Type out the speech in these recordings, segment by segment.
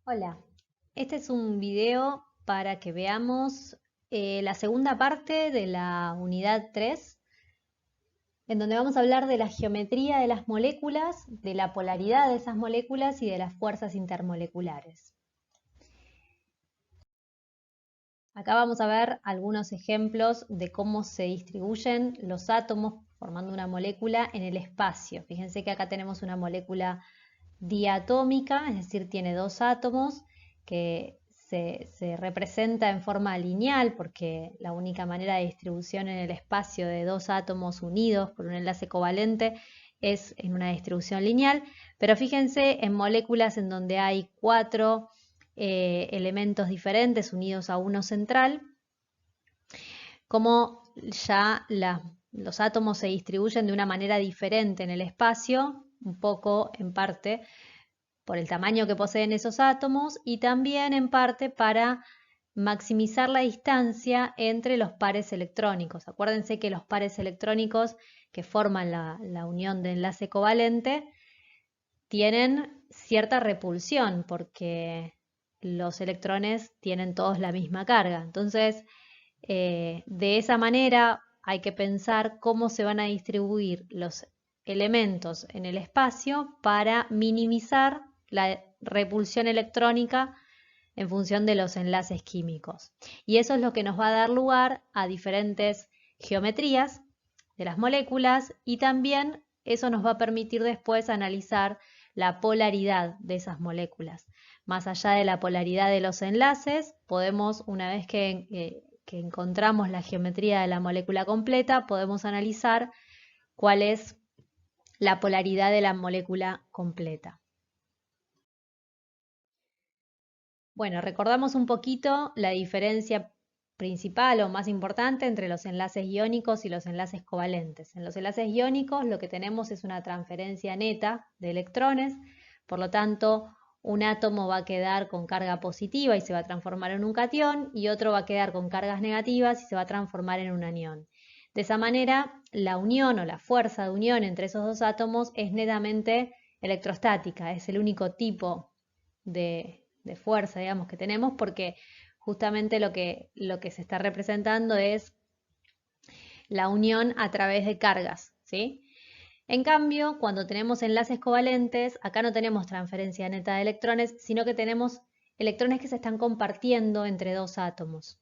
Hola, este es un video para que veamos la segunda parte de la unidad 3, en donde vamos a hablar de la geometría de las moléculas, de la polaridad de esas moléculas y de las fuerzas intermoleculares. Acá vamos a ver algunos ejemplos de cómo se distribuyen los átomos formando una molécula en el espacio. Fíjense que acá tenemos una molécula diatómica, es decir, tiene dos átomos que se representa en forma lineal porque la única manera de distribución en el espacio de dos átomos unidos por un enlace covalente es en una distribución lineal, pero fíjense en moléculas en donde hay cuatro elementos diferentes unidos a uno central, como ya los átomos se distribuyen de una manera diferente en el espacio, un poco en parte por el tamaño que poseen esos átomos y también en parte para maximizar la distancia entre los pares electrónicos. Acuérdense que los pares electrónicos que forman la unión de enlace covalente tienen cierta repulsión porque los electrones tienen todos la misma carga. Entonces, de esa manera hay que pensar cómo se van a distribuir los elementos en el espacio para minimizar la repulsión electrónica en función de los enlaces químicos. Y eso es lo que nos va a dar lugar a diferentes geometrías de las moléculas y también eso nos va a permitir después analizar la polaridad de esas moléculas. Más allá de la polaridad de los enlaces, podemos, una vez que encontramos la geometría de la molécula completa, podemos analizar cuál es la polaridad de la molécula completa. Bueno, recordamos un poquito la diferencia principal o más importante entre los enlaces iónicos y los enlaces covalentes. En los enlaces iónicos lo que tenemos es una transferencia neta de electrones, por lo tanto un átomo va a quedar con carga positiva y se va a transformar en un catión y otro va a quedar con cargas negativas y se va a transformar en un anión. De esa manera, la unión o la fuerza de unión entre esos dos átomos es netamente electrostática, es el único tipo de fuerza, digamos, que tenemos, porque justamente lo que se está representando es la unión a través de cargas, ¿sí? En cambio, cuando tenemos enlaces covalentes, acá no tenemos transferencia neta de electrones, sino que tenemos electrones que se están compartiendo entre dos átomos.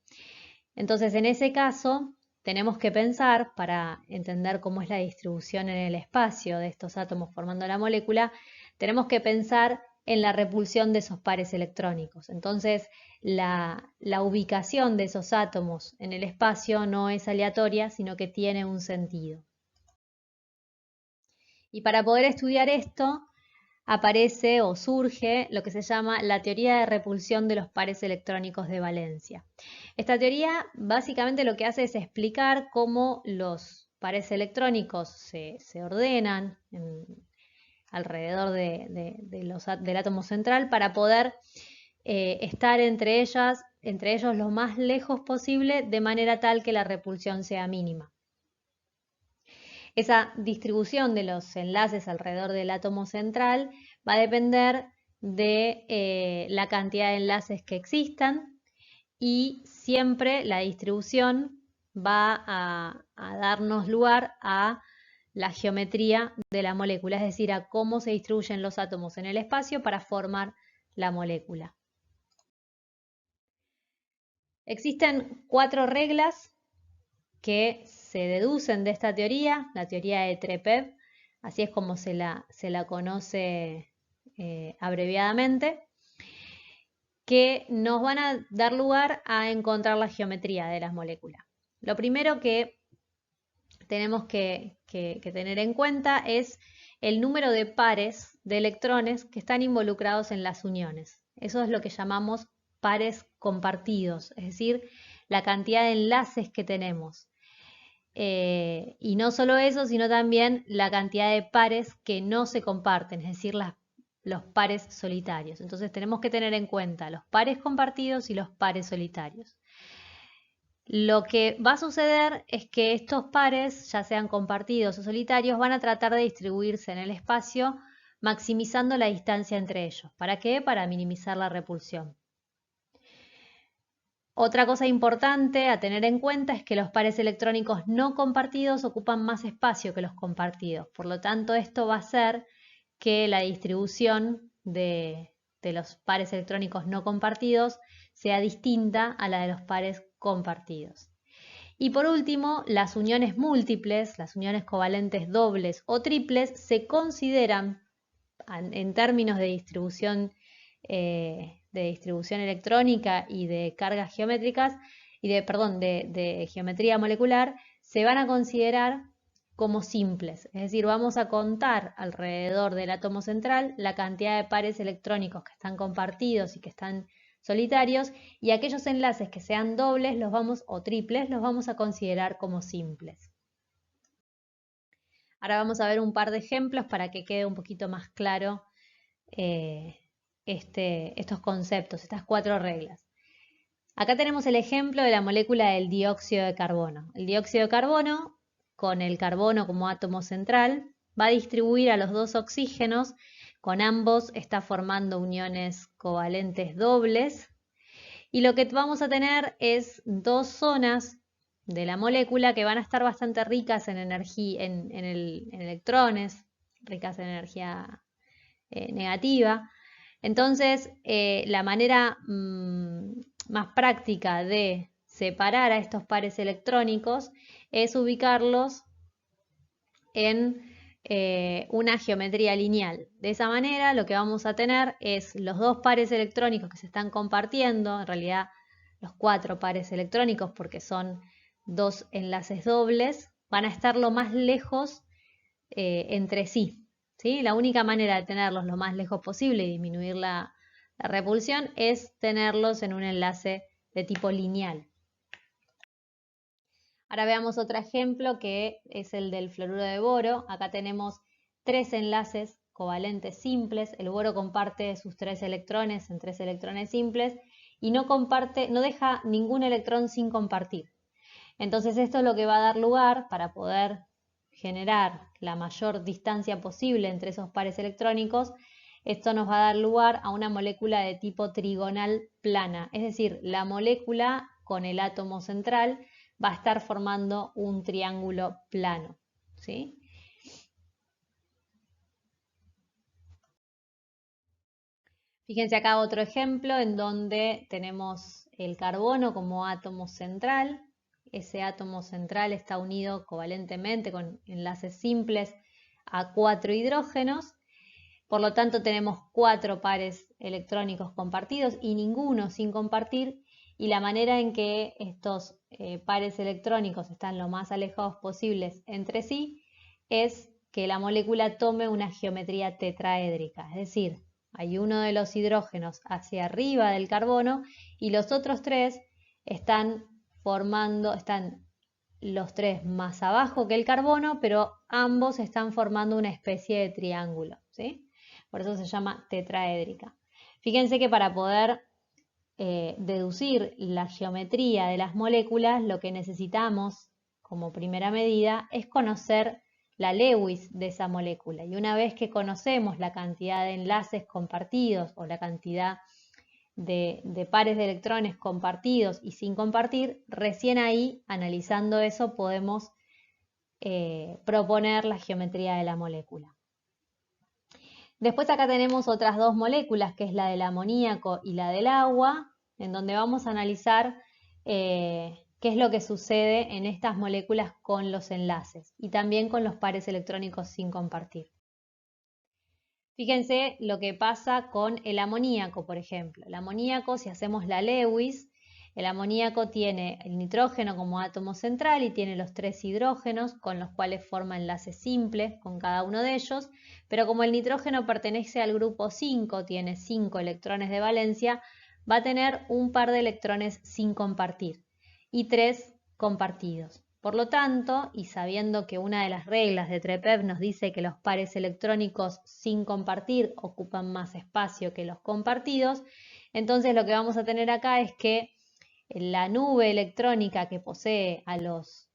Entonces, en ese caso, tenemos que pensar, para entender cómo es la distribución en el espacio de estos átomos formando la molécula, tenemos que pensar en la repulsión de esos pares electrónicos. Entonces, la ubicación de esos átomos en el espacio no es aleatoria, sino que tiene un sentido. Y para poder estudiar esto, aparece o surge lo que se llama la teoría de repulsión de los pares electrónicos de valencia. Esta teoría básicamente lo que hace es explicar cómo los pares electrónicos se ordenan alrededor del átomo central para poder estar entre ellos lo más lejos posible de manera tal que la repulsión sea mínima. Esa distribución de los enlaces alrededor del átomo central va a depender de la cantidad de enlaces que existan y siempre la distribución va a darnos lugar a la geometría de la molécula, es decir, a cómo se distribuyen los átomos en el espacio para formar la molécula. Existen cuatro reglas que se deducen de esta teoría, la teoría de Trepev, así es como se la conoce abreviadamente, que nos van a dar lugar a encontrar la geometría de las moléculas. Lo primero que tenemos que tener en cuenta es el número de pares de electrones que están involucrados en las uniones. Eso es lo que llamamos pares compartidos, es decir, la cantidad de enlaces que tenemos. Y no solo eso, sino también la cantidad de pares que no se comparten, es decir, los pares solitarios. Entonces tenemos que tener en cuenta los pares compartidos y los pares solitarios. Lo que va a suceder es que estos pares, ya sean compartidos o solitarios, van a tratar de distribuirse en el espacio maximizando la distancia entre ellos. ¿Para qué? Para minimizar la repulsión. Otra cosa importante a tener en cuenta es que los pares electrónicos no compartidos ocupan más espacio que los compartidos. Por lo tanto, esto va a hacer que la distribución de los pares electrónicos no compartidos sea distinta a la de los pares compartidos. Y por último, las uniones múltiples, las uniones covalentes dobles o triples, se consideran en términos de distribución electrónica y de cargas geométricas y de geometría molecular, se van a considerar como simples. Es decir, vamos a contar alrededor del átomo central la cantidad de pares electrónicos que están compartidos y que están solitarios, y aquellos enlaces que sean dobles o triples los vamos a considerar como simples. Ahora vamos a ver un par de ejemplos para que quede un poquito más claro estos conceptos, estas 4 reglas. Acá tenemos el ejemplo de la molécula del dióxido de carbono. El dióxido de carbono, con el carbono como átomo central, va a distribuir a los 2 oxígenos, con ambos está formando uniones covalentes dobles, y lo que vamos a tener es 2 zonas de la molécula que van a estar bastante ricas en energía, en electrones, ricas en energía negativa. Entonces, la manera más práctica de separar a estos pares electrónicos es ubicarlos en una geometría lineal. De esa manera, lo que vamos a tener es los 2 pares electrónicos que se están compartiendo, en realidad los 4 pares electrónicos, porque son 2 enlaces dobles, van a estar lo más lejos entre sí. ¿Sí? La única manera de tenerlos lo más lejos posible y disminuir la repulsión es tenerlos en un enlace de tipo lineal. Ahora veamos otro ejemplo que es el del fluoruro de boro. Acá tenemos 3 enlaces covalentes simples. El boro comparte sus 3 electrones en 3 electrones simples y no deja ningún electrón sin compartir. Entonces esto es lo que va a dar lugar, para poder generar la mayor distancia posible entre esos pares electrónicos, esto nos va a dar lugar a una molécula de tipo trigonal plana, es decir, la molécula con el átomo central va a estar formando un triángulo plano, ¿sí? Fíjense acá otro ejemplo en donde tenemos el carbono como átomo central. Ese átomo central está unido covalentemente con enlaces simples a 4 hidrógenos. Por lo tanto, tenemos 4 pares electrónicos compartidos y ninguno sin compartir. Y la manera en que estos pares electrónicos están lo más alejados posibles entre sí es que la molécula tome una geometría tetraédrica, es decir, hay uno de los hidrógenos hacia arriba del carbono y los otros 3 están los 3 más abajo que el carbono, pero ambos están formando una especie de triángulo, ¿sí? Por eso se llama tetraédrica. Fíjense que para poder deducir la geometría de las moléculas, lo que necesitamos como primera medida es conocer la Lewis de esa molécula. Y una vez que conocemos la cantidad de enlaces compartidos o la cantidad de pares de electrones compartidos y sin compartir, recién ahí, analizando eso, podemos proponer la geometría de la molécula. Después acá tenemos otras 2 moléculas, que es la del amoníaco y la del agua, en donde vamos a analizar qué es lo que sucede en estas moléculas con los enlaces y también con los pares electrónicos sin compartir. Fíjense lo que pasa con el amoníaco, por ejemplo. El amoníaco, si hacemos la Lewis, el amoníaco tiene el nitrógeno como átomo central y tiene los 3 hidrógenos con los cuales forma enlaces simples con cada uno de ellos, pero como el nitrógeno pertenece al grupo 5, tiene 5 electrones de valencia, va a tener un par de electrones sin compartir y 3 compartidos. Por lo tanto, y sabiendo que una de las reglas de TREPEV nos dice que los pares electrónicos sin compartir ocupan más espacio que los compartidos, entonces lo que vamos a tener acá es que la nube electrónica que posee a los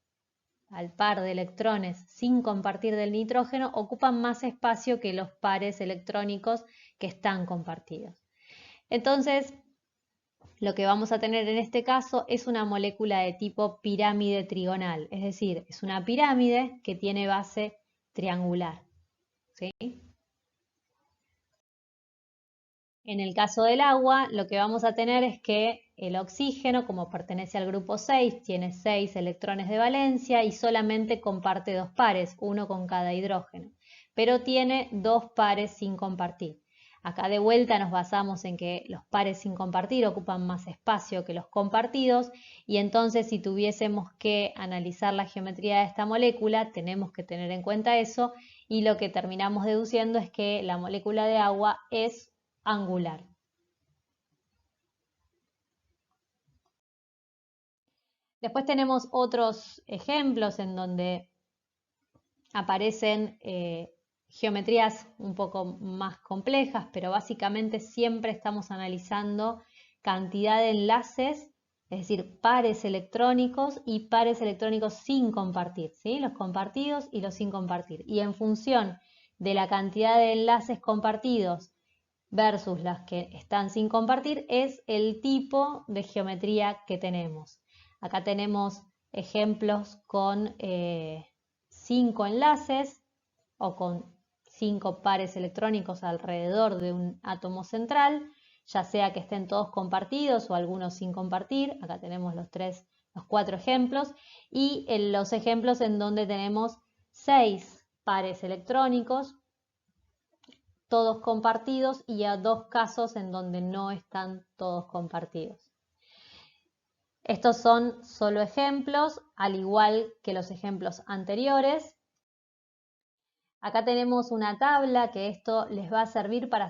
al par de electrones sin compartir del nitrógeno ocupan más espacio que los pares electrónicos que están compartidos. Entonces, lo que vamos a tener en este caso es una molécula de tipo pirámide trigonal, es decir, es una pirámide que tiene base triangular, ¿sí? En el caso del agua, lo que vamos a tener es que el oxígeno, como pertenece al grupo 6, tiene 6 electrones de valencia y solamente comparte 2 pares, uno con cada hidrógeno, pero tiene 2 pares sin compartir. Acá de vuelta nos basamos en que los pares sin compartir ocupan más espacio que los compartidos y entonces si tuviésemos que analizar la geometría de esta molécula tenemos que tener en cuenta eso y lo que terminamos deduciendo es que la molécula de agua es angular. Después tenemos otros ejemplos en donde aparecen geometrías un poco más complejas, pero básicamente siempre estamos analizando cantidad de enlaces, es decir, pares electrónicos y pares electrónicos sin compartir, ¿sí? Los compartidos y los sin compartir. Y en función de la cantidad de enlaces compartidos versus las que están sin compartir es el tipo de geometría que tenemos. Acá tenemos ejemplos con 5 enlaces o con 5 pares electrónicos alrededor de un átomo central, ya sea que estén todos compartidos o algunos sin compartir. Acá tenemos los 4 ejemplos y los ejemplos en donde tenemos 6 pares electrónicos todos compartidos y a 2 casos en donde no están todos compartidos. Estos son solo ejemplos, al igual que los ejemplos anteriores. Acá tenemos una tabla que esto les va a servir para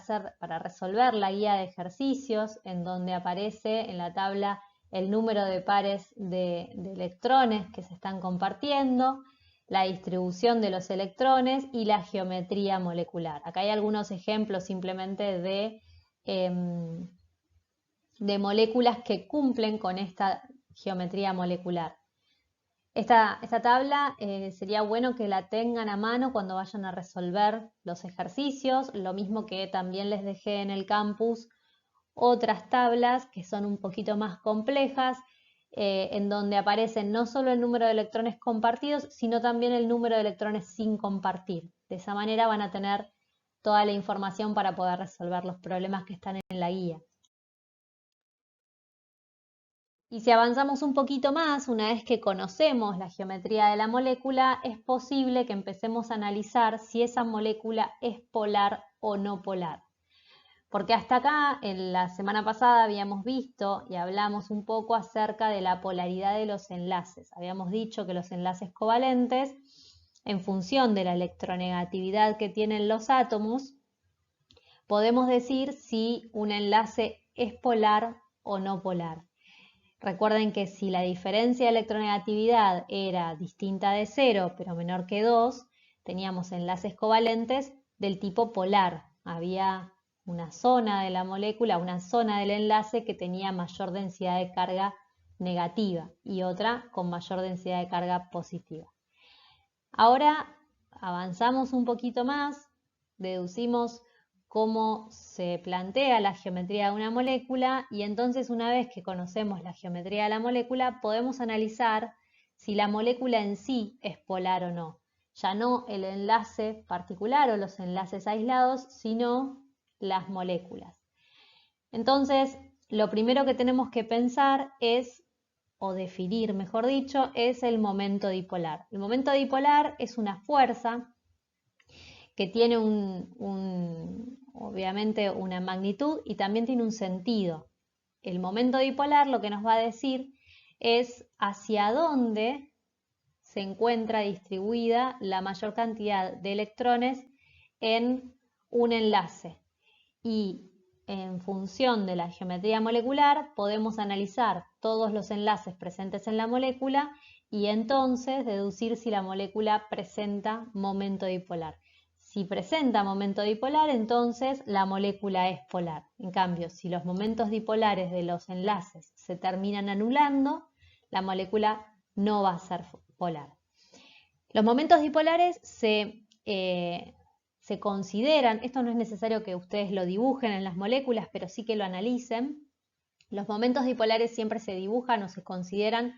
resolver la guía de ejercicios, en donde aparece en la tabla el número de pares de electrones que se están compartiendo, la distribución de los electrones y la geometría molecular. Acá hay algunos ejemplos simplemente de moléculas que cumplen con esta geometría molecular. Esta tabla sería bueno que la tengan a mano cuando vayan a resolver los ejercicios, lo mismo que también les dejé en el campus otras tablas que son un poquito más complejas, en donde aparecen no solo el número de electrones compartidos, sino también el número de electrones sin compartir. De esa manera van a tener toda la información para poder resolver los problemas que están en la guía. Y si avanzamos un poquito más, una vez que conocemos la geometría de la molécula, es posible que empecemos a analizar si esa molécula es polar o no polar. Porque hasta acá, en la semana pasada, habíamos visto y hablamos un poco acerca de la polaridad de los enlaces. Habíamos dicho que los enlaces covalentes, en función de la electronegatividad que tienen los átomos, podemos decir si un enlace es polar o no polar. Recuerden que si la diferencia de electronegatividad era distinta de 0, pero menor que 2, teníamos enlaces covalentes del tipo polar. Había una zona de la molécula, una zona del enlace que tenía mayor densidad de carga negativa y otra con mayor densidad de carga positiva. Ahora avanzamos un poquito más, deducimos cómo se plantea la geometría de una molécula y entonces una vez que conocemos la geometría de la molécula podemos analizar si la molécula en sí es polar o no. Ya no el enlace particular o los enlaces aislados, sino las moléculas. Entonces, lo primero que tenemos que pensar es, o definir mejor dicho, es el momento dipolar. El momento dipolar es una fuerza que tiene obviamente una magnitud y también tiene un sentido. El momento dipolar lo que nos va a decir es hacia dónde se encuentra distribuida la mayor cantidad de electrones en un enlace. Y en función de la geometría molecular podemos analizar todos los enlaces presentes en la molécula y entonces deducir si la molécula presenta momento dipolar. Si presenta momento dipolar, entonces la molécula es polar. En cambio, si los momentos dipolares de los enlaces se terminan anulando, la molécula no va a ser polar. Los momentos dipolares se consideran, esto no es necesario que ustedes lo dibujen en las moléculas, pero sí que lo analicen. Los momentos dipolares siempre se dibujan o se consideran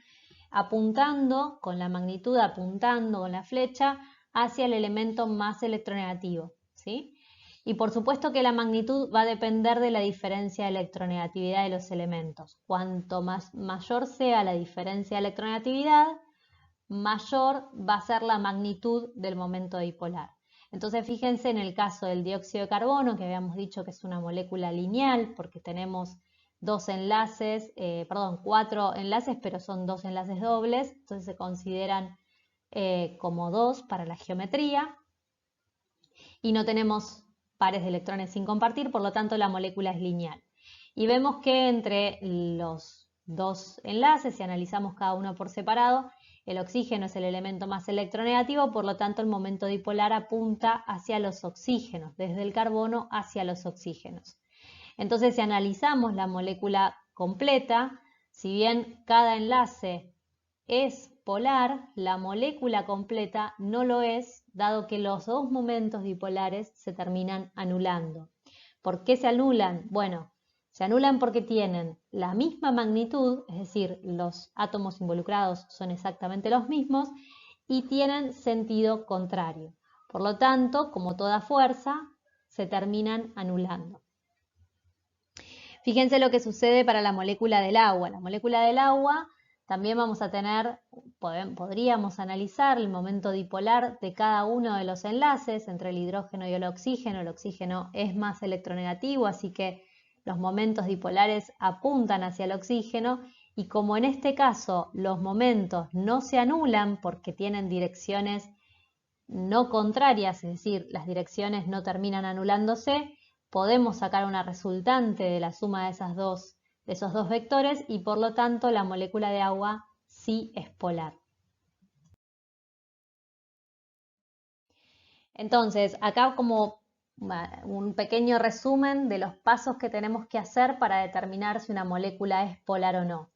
apuntando con la magnitud, apuntando con la flecha hacia el elemento más electronegativo, ¿sí? Y por supuesto que la magnitud va a depender de la diferencia de electronegatividad de los elementos. Cuanto mayor sea la diferencia de electronegatividad, mayor va a ser la magnitud del momento dipolar. Entonces fíjense en el caso del dióxido de carbono, que habíamos dicho que es una molécula lineal, porque tenemos cuatro enlaces, pero son dos enlaces dobles, entonces se consideran como dos para la geometría, y no tenemos pares de electrones sin compartir, por lo tanto la molécula es lineal. Y vemos que entre los dos enlaces, si analizamos cada uno por separado, el oxígeno es el elemento más electronegativo, por lo tanto el momento dipolar apunta hacia los oxígenos, desde el carbono hacia los oxígenos. Entonces, si analizamos la molécula completa, si bien cada enlace es polar, la molécula completa no lo es, dado que los dos momentos dipolares se terminan anulando. ¿Por qué se anulan? Bueno, se anulan porque tienen la misma magnitud, es decir, los átomos involucrados son exactamente los mismos, y tienen sentido contrario. Por lo tanto, como toda fuerza, se terminan anulando. Fíjense lo que sucede para la molécula del agua. La molécula del agua también vamos a tener, podríamos analizar el momento dipolar de cada uno de los enlaces entre el hidrógeno y el oxígeno. El oxígeno es más electronegativo, así que los momentos dipolares apuntan hacia el oxígeno, y como en este caso los momentos no se anulan porque tienen direcciones no contrarias, es decir, las direcciones no terminan anulándose, podemos sacar una resultante de la suma de esos dos vectores, y por lo tanto la molécula de agua sí es polar. Entonces, acá como un pequeño resumen de los pasos que tenemos que hacer para determinar si una molécula es polar o no.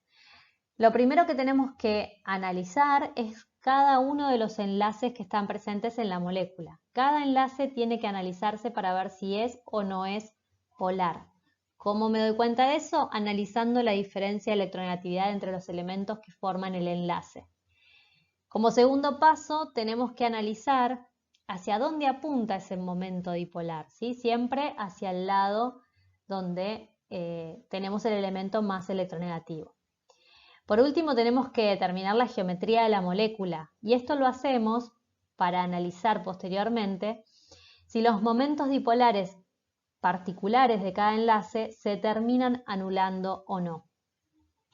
Lo primero que tenemos que analizar es cada uno de los enlaces que están presentes en la molécula. Cada enlace tiene que analizarse para ver si es o no es polar. ¿Cómo me doy cuenta de eso? Analizando la diferencia de electronegatividad entre los elementos que forman el enlace. Como segundo paso, tenemos que analizar hacia dónde apunta ese momento dipolar, ¿sí? Siempre hacia el lado donde tenemos el elemento más electronegativo. Por último, tenemos que determinar la geometría de la molécula, y esto lo hacemos para analizar posteriormente si los momentos dipolares particulares de cada enlace se terminan anulando o no.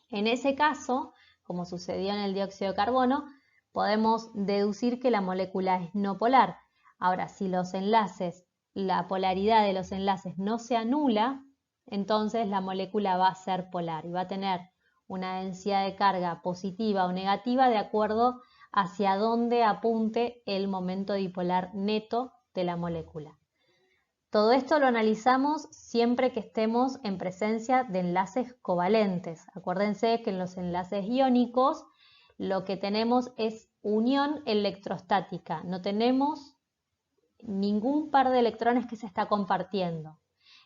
En ese caso, como sucedió en el dióxido de carbono, podemos deducir que la molécula es no polar. Ahora, si los enlaces, la polaridad de los enlaces no se anula, entonces la molécula va a ser polar y va a tener una densidad de carga positiva o negativa de acuerdo hacia dónde apunte el momento dipolar neto de la molécula. Todo esto lo analizamos siempre que estemos en presencia de enlaces covalentes. Acuérdense que en los enlaces iónicos lo que tenemos es unión electrostática, no tenemos ningún par de electrones que se está compartiendo.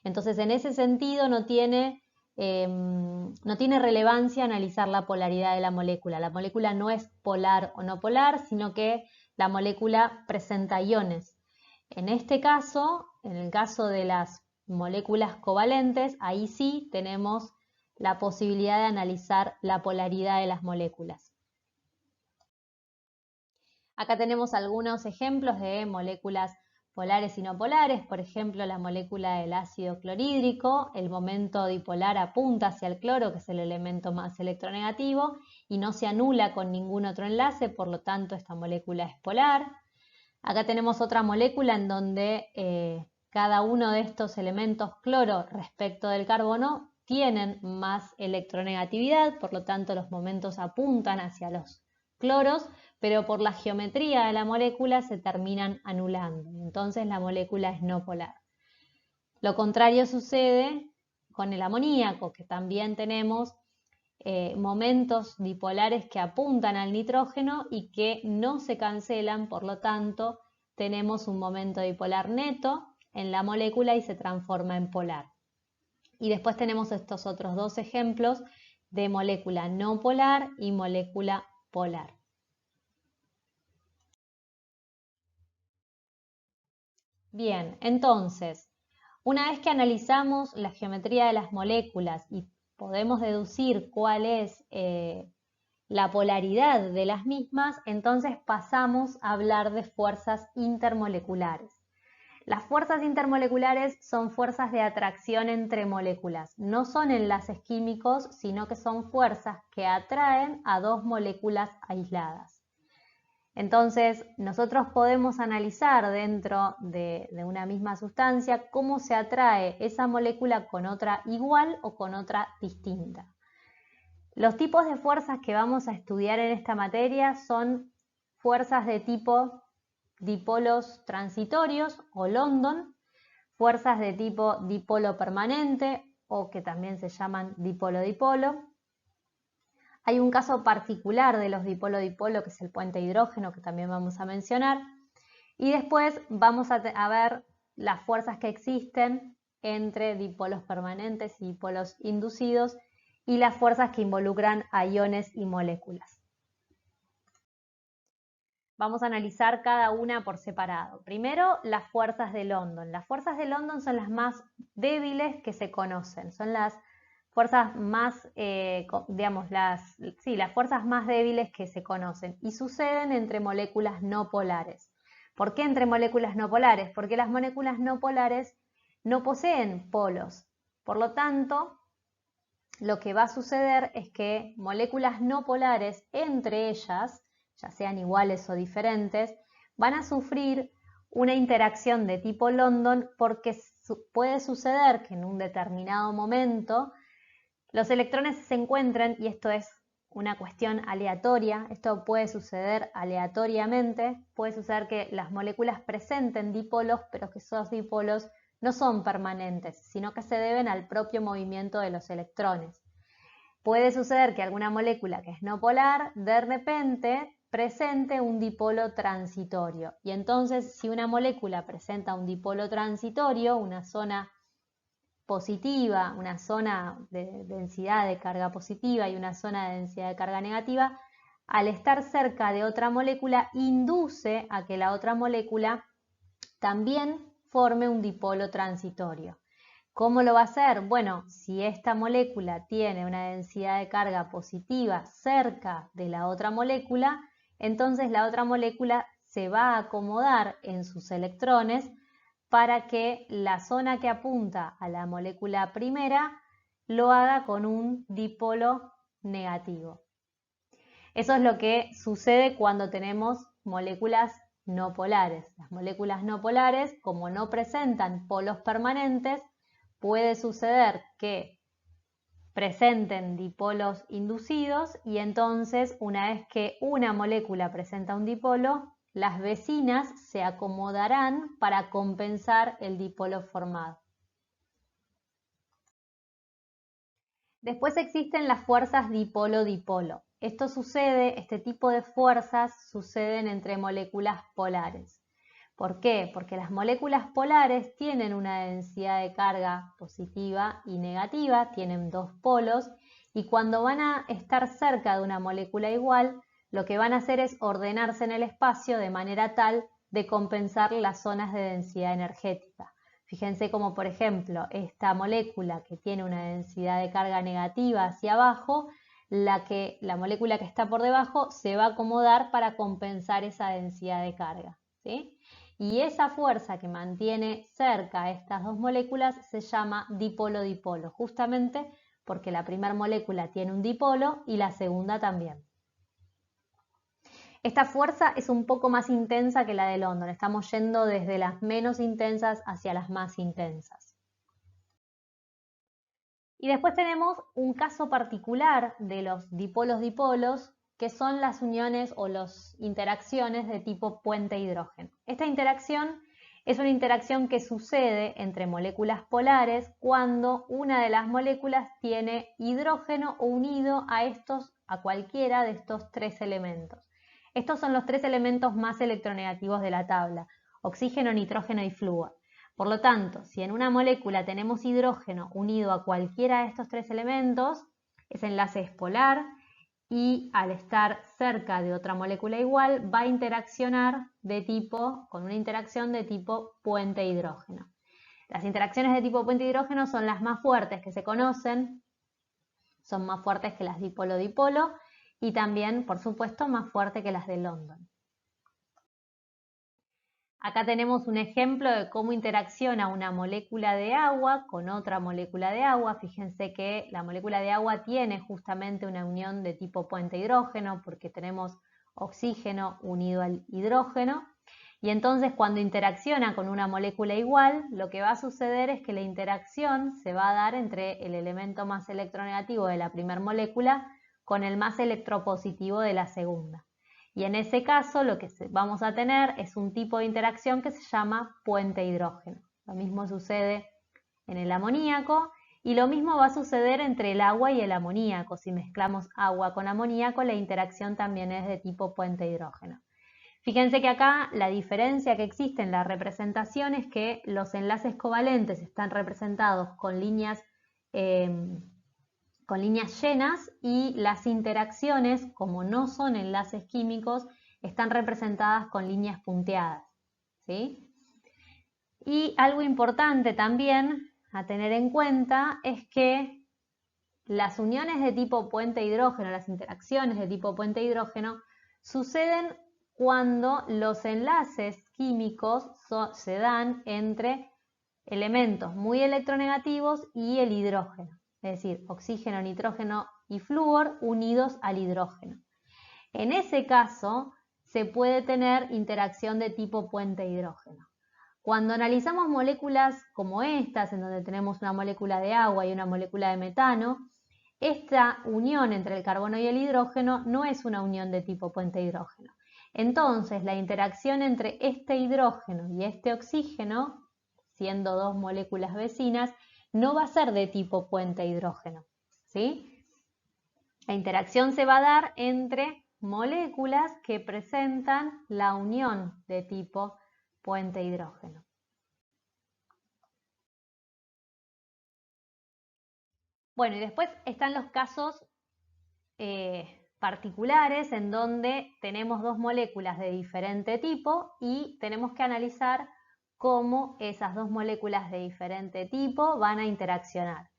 Entonces, en ese sentido no tiene relevancia analizar la polaridad de la molécula. La molécula no es polar o no polar, sino que la molécula presenta iones. En este caso, en el caso de las moléculas covalentes, ahí sí tenemos la posibilidad de analizar la polaridad de las moléculas. Acá tenemos algunos ejemplos de moléculas polares y no polares, por ejemplo la molécula del ácido clorhídrico, el momento dipolar apunta hacia el cloro, que es el elemento más electronegativo, y no se anula con ningún otro enlace, por lo tanto esta molécula es polar. Acá tenemos otra molécula en donde cada uno de estos elementos cloro respecto del carbono tienen más electronegatividad, por lo tanto los momentos apuntan hacia los cloros, pero por la geometría de la molécula se terminan anulando, entonces la molécula es no polar. Lo contrario sucede con el amoníaco, que también tenemos momentos dipolares que apuntan al nitrógeno y que no se cancelan, por lo tanto, tenemos un momento dipolar neto en la molécula y se transforma en polar. Y después tenemos estos otros dos ejemplos de molécula no polar y molécula polar. Bien, entonces, una vez que analizamos la geometría de las moléculas y podemos deducir cuál es la polaridad de las mismas, entonces pasamos a hablar de fuerzas intermoleculares. Las fuerzas intermoleculares son fuerzas de atracción entre moléculas, no son enlaces químicos, sino que son fuerzas que atraen a dos moléculas aisladas. Entonces, nosotros podemos analizar dentro de una misma sustancia cómo se atrae esa molécula con otra igual o con otra distinta. Los tipos de fuerzas que vamos a estudiar en esta materia son fuerzas de tipo dipolos transitorios o London, fuerzas de tipo dipolo permanente o que también se llaman dipolo-dipolo. Hay un caso particular de los dipolo-dipolo que es el puente hidrógeno que también vamos a mencionar. Y después vamos a ver las fuerzas que existen entre dipolos permanentes y dipolos inducidos y las fuerzas que involucran a iones y moléculas. Vamos a analizar cada una por separado. Primero, las fuerzas de London. Las fuerzas de London son las más débiles que se conocen. Son las fuerzas más, las fuerzas más débiles que se conocen y suceden entre moléculas no polares. ¿Por qué entre moléculas no polares? Porque las moléculas no polares no poseen polos. Por lo tanto, lo que va a suceder es que moléculas no polares entre ellas, ya sean iguales o diferentes, van a sufrir una interacción de tipo London porque puede suceder que en un determinado momento los electrones se encuentren, y esto es una cuestión aleatoria, esto puede suceder aleatoriamente, puede suceder que las moléculas presenten dipolos, pero que esos dipolos no son permanentes, sino que se deben al propio movimiento de los electrones. Puede suceder que alguna molécula que es no polar, de repente presente un dipolo transitorio. Y entonces, si una molécula presenta un dipolo transitorio, una zona positiva, una zona de densidad de carga positiva y una zona de densidad de carga negativa, al estar cerca de otra molécula, induce a que la otra molécula también forme un dipolo transitorio. ¿Cómo lo va a hacer? Bueno, si esta molécula tiene una densidad de carga positiva cerca de la otra molécula, entonces la otra molécula se va a acomodar en sus electrones para que la zona que apunta a la molécula primera lo haga con un dipolo negativo. Eso es lo que sucede cuando tenemos moléculas no polares. Las moléculas no polares, como no presentan polos permanentes, puede suceder que presenten dipolos inducidos y entonces una vez que una molécula presenta un dipolo, las vecinas se acomodarán para compensar el dipolo formado. Después existen las fuerzas dipolo-dipolo. Este tipo de fuerzas suceden entre moléculas polares. ¿Por qué? Porque las moléculas polares tienen una densidad de carga positiva y negativa, tienen dos polos, y cuando van a estar cerca de una molécula igual, lo que van a hacer es ordenarse en el espacio de manera tal de compensar las zonas de densidad energética. Fíjense como, por ejemplo, esta molécula que tiene una densidad de carga negativa hacia abajo, la molécula que está por debajo se va a acomodar para compensar esa densidad de carga, ¿sí? Y esa fuerza que mantiene cerca a estas dos moléculas se llama dipolo-dipolo, justamente porque la primera molécula tiene un dipolo y la segunda también. Esta fuerza es un poco más intensa que la de London, estamos yendo desde las menos intensas hacia las más intensas. Y después tenemos un caso particular de los dipolos-dipolos, que son las uniones o las interacciones de tipo puente hidrógeno. Esta interacción Es una interacción que sucede entre moléculas polares cuando una de las moléculas tiene hidrógeno unido a cualquiera de estos tres elementos. Estos son los tres elementos más electronegativos de la tabla: oxígeno, nitrógeno y flúor. Por lo tanto, si en una molécula tenemos hidrógeno unido a cualquiera de estos tres elementos, ese enlace es polar y al estar cerca de otra molécula igual va a interaccionar con una interacción de tipo puente hidrógeno. Las interacciones de tipo puente hidrógeno son las más fuertes que se conocen, son más fuertes que las dipolo-dipolo y también, por supuesto, más fuertes que las de London. Acá tenemos un ejemplo de cómo interacciona una molécula de agua con otra molécula de agua. Fíjense que la molécula de agua tiene justamente una unión de tipo puente hidrógeno porque tenemos oxígeno unido al hidrógeno. Y entonces cuando interacciona con una molécula igual, lo que va a suceder es que la interacción se va a dar entre el elemento más electronegativo de la primera molécula con el más electropositivo de la segunda. Y en ese caso lo que vamos a tener es un tipo de interacción que se llama puente hidrógeno. Lo mismo sucede en el amoníaco y lo mismo va a suceder entre el agua y el amoníaco. Si mezclamos agua con amoníaco, la interacción también es de tipo puente hidrógeno. Fíjense que acá la diferencia que existe en la representación es que los enlaces covalentes están representados con líneas llenas y las interacciones, como no son enlaces químicos, están representadas con líneas punteadas, ¿sí? Y algo importante también a tener en cuenta es que las uniones de tipo puente hidrógeno, las interacciones de tipo puente hidrógeno, suceden cuando los enlaces químicos se dan entre elementos muy electronegativos y el hidrógeno. Es decir, oxígeno, nitrógeno y flúor unidos al hidrógeno. En ese caso, se puede tener interacción de tipo puente hidrógeno. Cuando analizamos moléculas como estas, en donde tenemos una molécula de agua y una molécula de metano, esta unión entre el carbono y el hidrógeno no es una unión de tipo puente hidrógeno. Entonces, la interacción entre este hidrógeno y este oxígeno, siendo dos moléculas vecinas, no va a ser de tipo puente hidrógeno, ¿sí? La interacción se va a dar entre moléculas que presentan la unión de tipo puente hidrógeno. Bueno, y después están los casos particulares en donde tenemos dos moléculas de diferente tipo y tenemos que analizar cómo esas dos moléculas de diferente tipo van a interaccionar.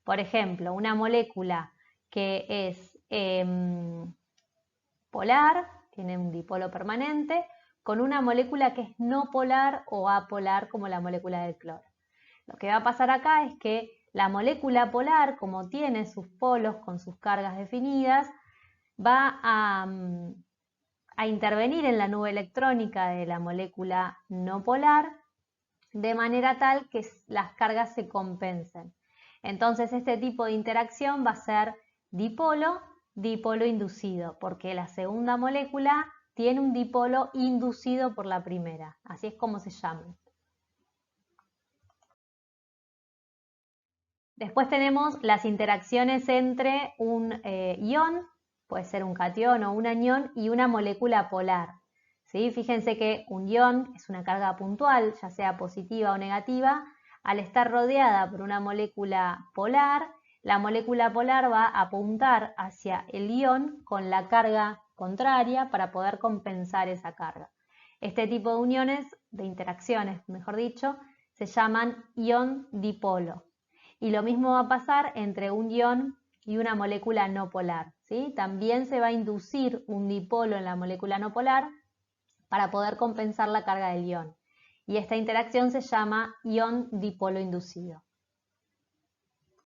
Por ejemplo, una molécula que es polar, tiene un dipolo permanente, con una molécula que es no polar o apolar como la molécula del cloro. Lo que va a pasar acá es que la molécula polar, como tiene sus polos con sus cargas definidas, va a intervenir en la nube electrónica de la molécula no polar de manera tal que las cargas se compensen. Entonces este tipo de interacción va a ser dipolo inducido, porque la segunda molécula tiene un dipolo inducido por la primera, así es como se llaman. Después tenemos las interacciones entre un ion, puede ser un catión o un anión, y una molécula polar. ¿Sí? Fíjense que un ion es una carga puntual, ya sea positiva o negativa. Al estar rodeada por una molécula polar, la molécula polar va a apuntar hacia el ion con la carga contraria para poder compensar esa carga. Este tipo de uniones, de interacciones, mejor dicho, se llaman ion dipolo. Y lo mismo va a pasar entre un ion y una molécula no polar, ¿sí? También se va a inducir un dipolo en la molécula no polar para poder compensar la carga del ion. Y esta interacción se llama ion dipolo inducido.